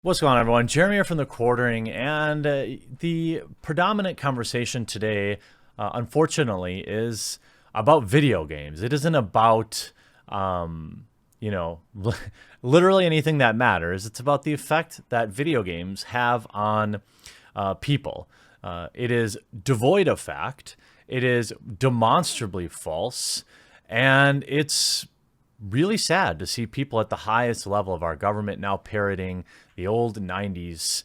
What's going on, everyone? Jeremy here from The Quartering, and the predominant conversation today, unfortunately, is about video games. It isn't about, you know, literally anything that matters. It's about the effect that video games have on people. It is devoid of fact. It is demonstrably false, and it's really sad to see people at the highest level of our government now parroting the old 90s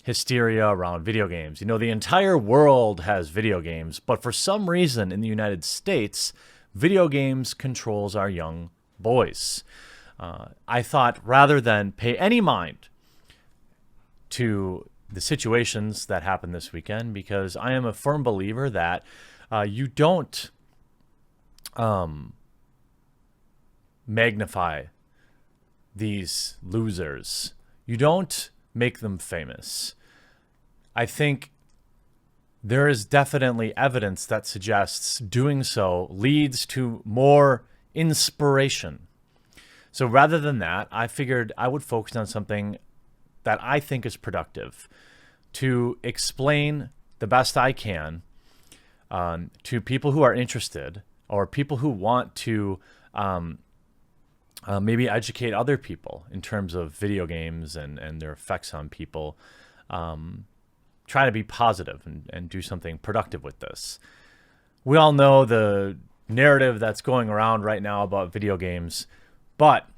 hysteria around video games. You know, the entire world has video games, but for some reason in the United States, video games controls our young boys. I thought rather than pay any mind to the situations that happened this weekend, because I am a firm believer that you don't magnify these losers. You don't make them famous. I think there is definitely evidence that suggests doing so leads to more inspiration. So rather than that, I figured I would focus on something that I think is productive to explain the best I can to people who are interested or people who want to maybe educate other people in terms of video games and their effects on people. Try to be positive and do something productive with this. We all know the narrative that's going around right now about video games, but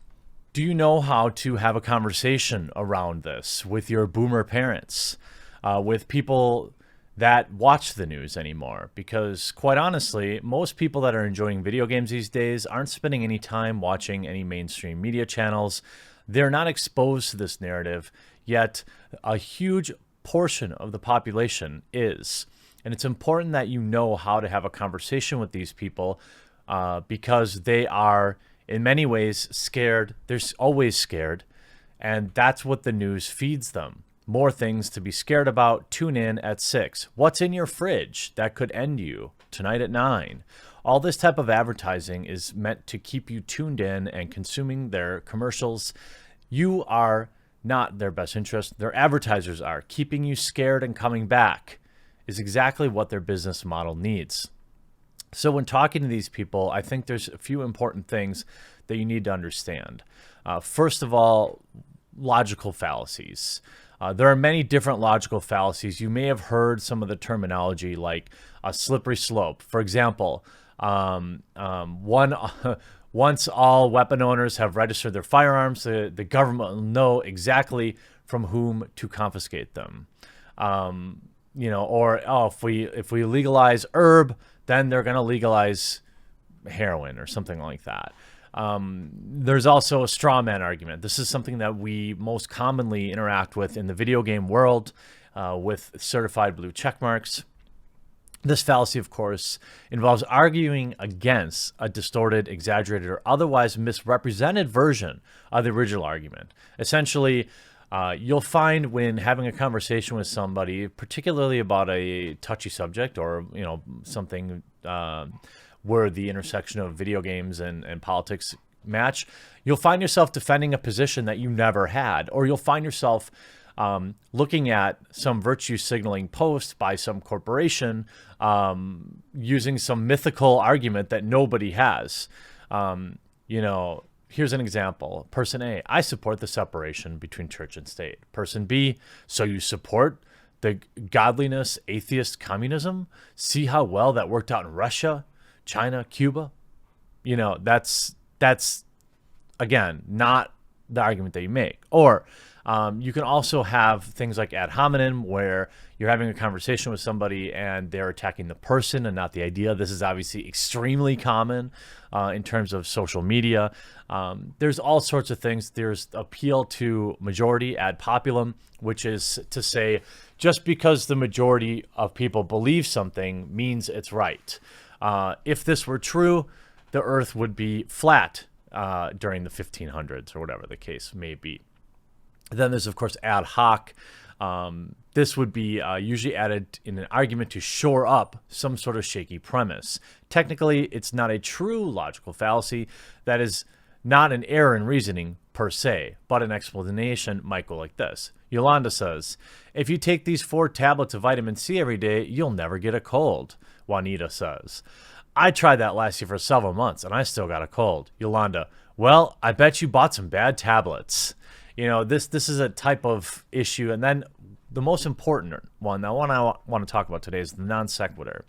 do you know how to have a conversation around this with your boomer parents, with people that watch the news anymore? Because quite honestly, most people that are enjoying video games these days aren't spending any time watching any mainstream media channels. They're not exposed to this narrative, yet a huge portion of the population is. And it's important that you know how to have a conversation with these people because they are in many ways scared. They're always scared. And that's what the news feeds them. More things to be scared about. Tune in at 6. What's in your fridge that could end you tonight at 9? All this type of advertising is meant to keep you tuned in and consuming their commercials. You are not their best interest. Their advertisers are. Keeping you scared and coming back is exactly what their business model needs. So when talking to these people, I think there's a few important things that you need to understand. First of all, logical fallacies. There are many different logical fallacies. You may have heard some of the terminology like a slippery slope. For example, once all weapon owners have registered their firearms, the government will know exactly from whom to confiscate them. If we legalize herb, then they're going to legalize heroin or something like that. There's also a straw man argument. This is something that we most commonly interact with in the video game world with certified blue check marks. This fallacy, of course, involves arguing against a distorted, exaggerated, or otherwise misrepresented version of the original argument. Essentially, you'll find when having a conversation with somebody, particularly about a touchy subject or something where the intersection of video games and politics match, you'll find yourself defending a position that you never had, or you'll find yourself looking at some virtue signaling post by some corporation using some mythical argument that nobody has. Here's an example. Person A, I support the separation between church and state. Person B, so you support the godliness, atheist communism? See how well that worked out in Russia, China, Cuba? That's again, not the argument that you make. Or you can also have things like ad hominem, where you're having a conversation with somebody and they're attacking the person and not the idea. This is obviously extremely common in terms of social media. There's all sorts of things. There's appeal to majority ad populum, which is to say just because the majority of people believe something means it's right. If this were true, the earth would be flat during the 1500s or whatever the case may be. Then there's, of course, ad hoc. This would be usually added in an argument to shore up some sort of shaky premise. Technically, it's not a true logical fallacy. That is not an error in reasoning. per se, but an explanation might go like this. Yolanda says, if you take these 4 tablets of vitamin C every day, you'll never get a cold. Juanita says, I tried that last year for several months and I still got a cold. Yolanda, well, I bet you bought some bad tablets. This is a type of issue. And then the most important one, the one I want to talk about today, is the non sequitur.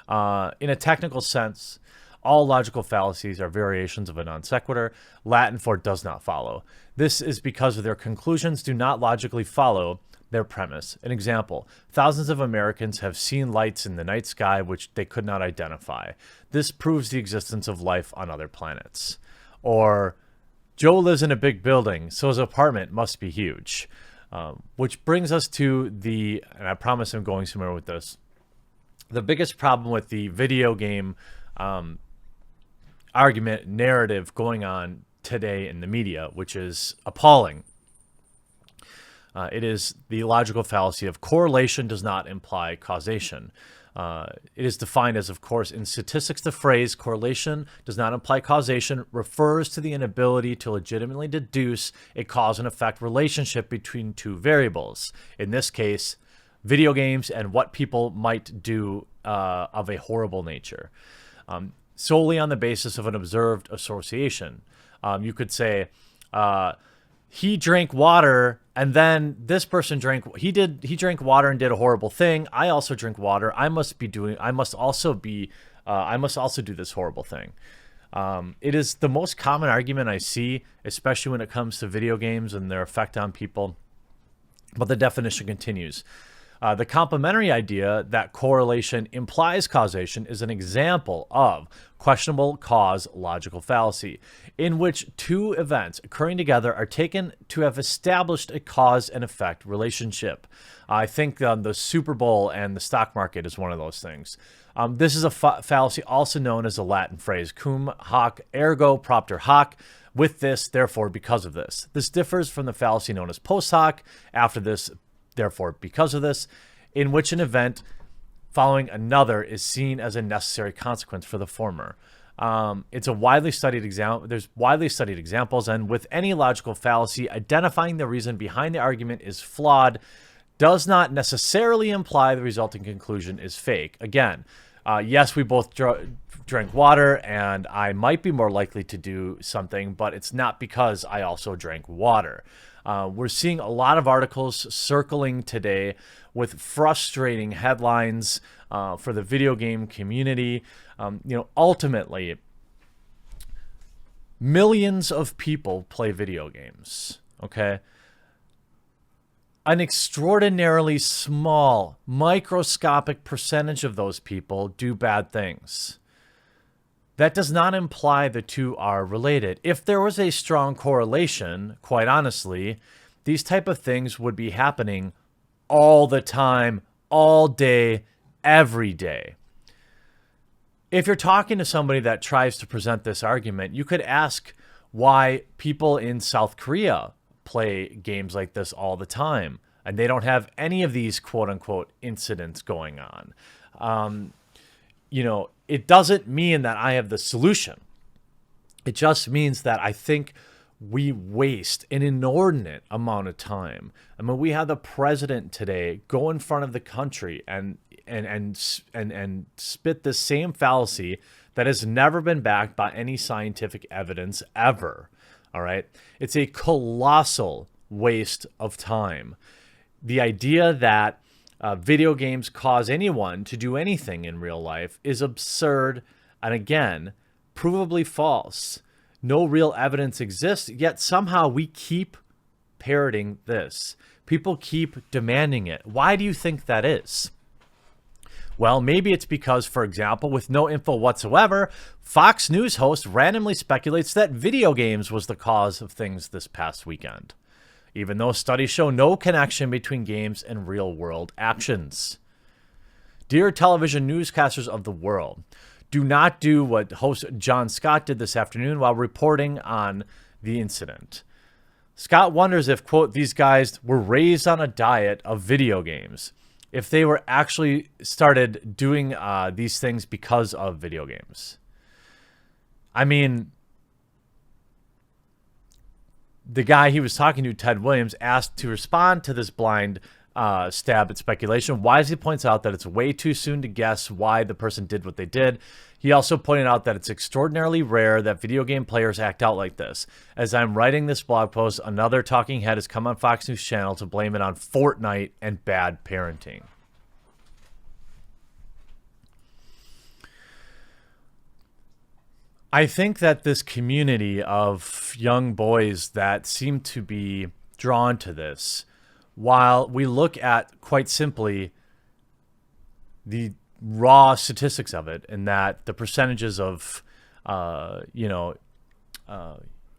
In a technical sense, all logical fallacies are variations of a non sequitur. Latin for does not follow. This is because their conclusions do not logically follow their premise. An example, thousands of Americans have seen lights in the night sky which they could not identify. This proves the existence of life on other planets. Or, Joe lives in a big building, so his apartment must be huge. Which brings us to and I promise I'm going somewhere with this, the biggest problem with the video game argument narrative going on today in the media, which is appalling. It is the logical fallacy of correlation does not imply causation. It is defined as, of course, in statistics, the phrase correlation does not imply causation refers to the inability to legitimately deduce a cause and effect relationship between 2 variables. In this case, video games and what people might do of a horrible nature. Solely on the basis of an observed association. You could say, he drank water and then this person he drank water and did a horrible thing. I also drink water. I must also do this horrible thing. It is the most common argument I see, especially when it comes to video games and their effect on people. But the definition continues. The complementary idea that correlation implies causation is an example of questionable cause logical fallacy, in which 2 events occurring together are taken to have established a cause and effect relationship. I think the Super Bowl and the stock market is one of those things. This is a fallacy also known as the Latin phrase cum hoc ergo propter hoc. With this, therefore, because of this. This differs from the fallacy known as post hoc, after this, therefore, because of this, in which an event following another is seen as a necessary consequence for the former. It's a widely studied example. There's widely studied examples, and with any logical fallacy, identifying the reason behind the argument is flawed does not necessarily imply the resulting conclusion is fake. Again, yes, we both drank water, and I might be more likely to do something, but it's not because I also drank water. We're seeing a lot of articles circling today with frustrating headlines for the video game community. Ultimately, millions of people play video games, okay? An extraordinarily small, microscopic percentage of those people do bad things. That does not imply the 2 are related. If there was a strong correlation, quite honestly, these type of things would be happening all the time, all day, every day. If you're talking to somebody that tries to present this argument, you could ask why people in South Korea play games like this all the time and they don't have any of these quote unquote incidents going on. It doesn't mean that I have the solution. It just means that I think we waste an inordinate amount of time. I mean, we have the president today go in front of the country and spit the same fallacy that has never been backed by any scientific evidence ever. All right. It's a colossal waste of time. The idea that video games cause anyone to do anything in real life is absurd and, again, provably false. No real evidence exists, yet somehow we keep parroting this. People keep demanding it. Why do you think that is? Well, maybe it's because, for example, with no info whatsoever, Fox News host randomly speculates that video games was the cause of things this past weekend, even though studies show no connection between games and real-world actions. Dear television newscasters of the world, do not do what host John Scott did this afternoon while reporting on the incident. Scott wonders if, quote, these guys were raised on a diet of video games, if they were actually started doing these things because of video games. I mean, the guy he was talking to, Ted Williams, asked to respond to this blind stab at speculation. Wisely points out that it's way too soon to guess why the person did what they did. He also pointed out that it's extraordinarily rare that video game players act out like this. As I'm writing this blog post, another talking head has come on Fox News Channel to blame it on Fortnite and bad parenting. I think that this community of young boys that seem to be drawn to this, while we look at, quite simply, the raw statistics of it, and that the percentages of,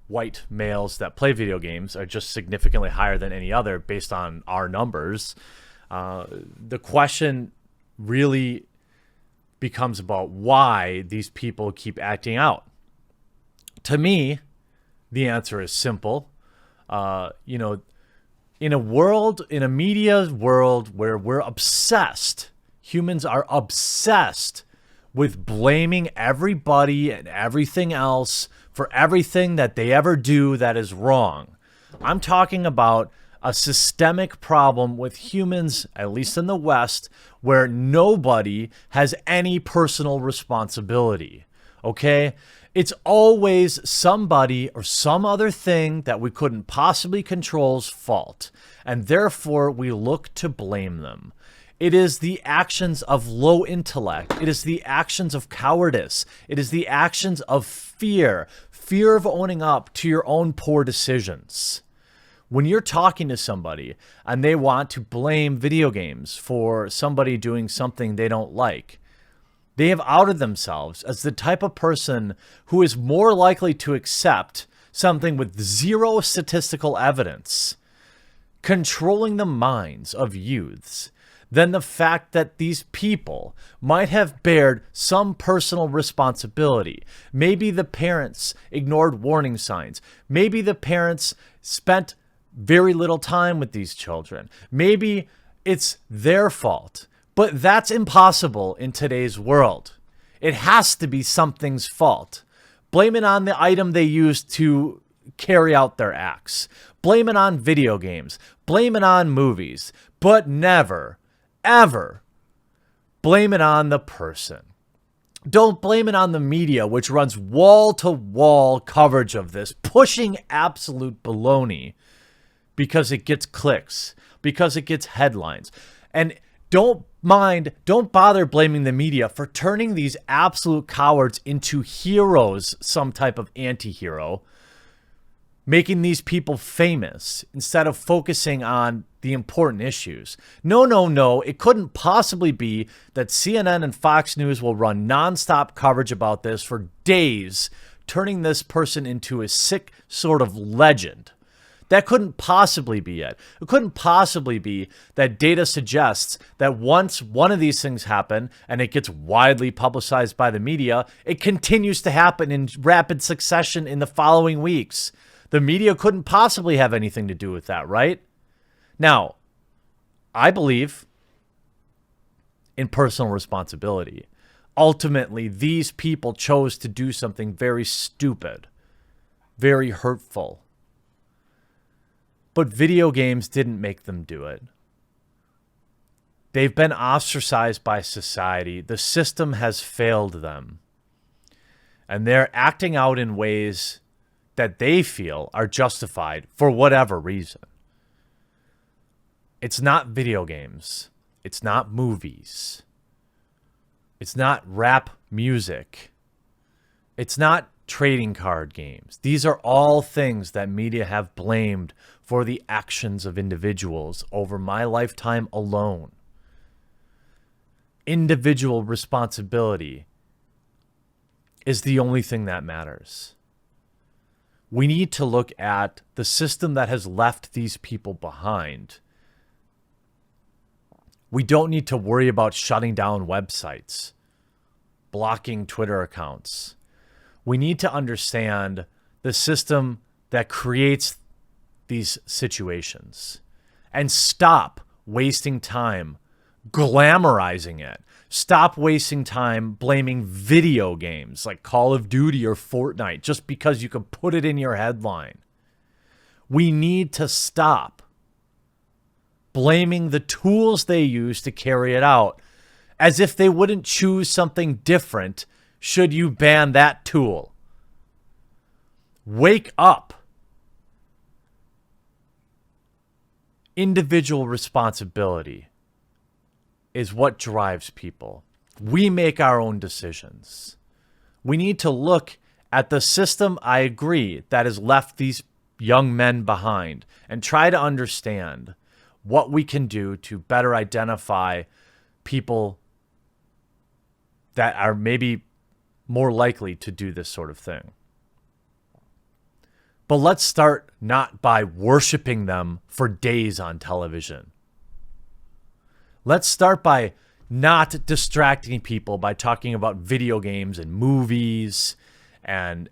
white males that play video games are just significantly higher than any other based on our numbers, the question really becomes about why these people keep acting out. To me, the answer is simple. In a media world where we're obsessed, humans are obsessed with blaming everybody and everything else for everything that they ever do that is wrong. I'm talking about a systemic problem with humans, at least in the West, where nobody has any personal responsibility. Okay? It's always somebody or some other thing that we couldn't possibly control's fault, and therefore we look to blame them. It is the actions of low intellect. It is the actions of cowardice. It is the actions of fear of owning up to your own poor decisions. When you're talking to somebody and they want to blame video games for somebody doing something they don't like, they have outed themselves as the type of person who is more likely to accept something with zero statistical evidence controlling the minds of youths than the fact that these people might have bared some personal responsibility. Maybe the parents ignored warning signs. Maybe the parents spent very little time with these children. Maybe it's their fault. But that's impossible in today's world. It has to be something's fault. Blame it on the item they used to carry out their acts. Blame it on video games. Blame it on movies. But never, ever blame it on the person. Don't blame it on the media, which runs wall-to-wall coverage of this, pushing absolute baloney because it gets clicks, because it gets headlines. And don't bother blaming the media for turning these absolute cowards into heroes, some type of anti-hero, making these people famous instead of focusing on the important issues. No. It couldn't possibly be that CNN and Fox News will run nonstop coverage about this for days, turning this person into a sick sort of legend. That couldn't possibly be it. It couldn't possibly be that data suggests that once one of these things happen and it gets widely publicized by the media, it continues to happen in rapid succession in the following weeks. The media couldn't possibly have anything to do with that, right? Now, I believe in personal responsibility. Ultimately, these people chose to do something very stupid, very hurtful. But video games didn't make them do it. They've been ostracized by society. The system has failed them. And they're acting out in ways that they feel are justified for whatever reason. It's not video games. It's not movies. It's not rap music. It's not trading card games. These are all things that media have blamed for the actions of individuals over my lifetime alone. Individual responsibility is the only thing that matters. We need to look at the system that has left these people behind. We don't need to worry about shutting down websites, blocking Twitter accounts. We need to understand the system that creates these situations and stop wasting time glamorizing it. Stop wasting time blaming video games like Call of Duty or Fortnite just because you can put it in your headline. We need to stop blaming the tools they use to carry it out as if they wouldn't choose something different should you ban that tool. Wake up. Individual responsibility is what drives people. We make our own decisions. We need to look at the system, I agree, that has left these young men behind and try to understand what we can do to better identify people that are maybe more likely to do this sort of thing. But let's start not by worshiping them for days on television. Let's start by not distracting people by talking about video games and movies and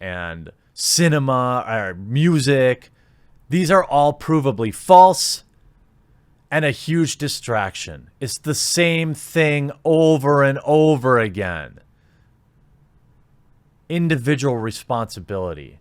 cinema or music. These are all provably false and a huge distraction. It's the same thing over and over again. Individual responsibility.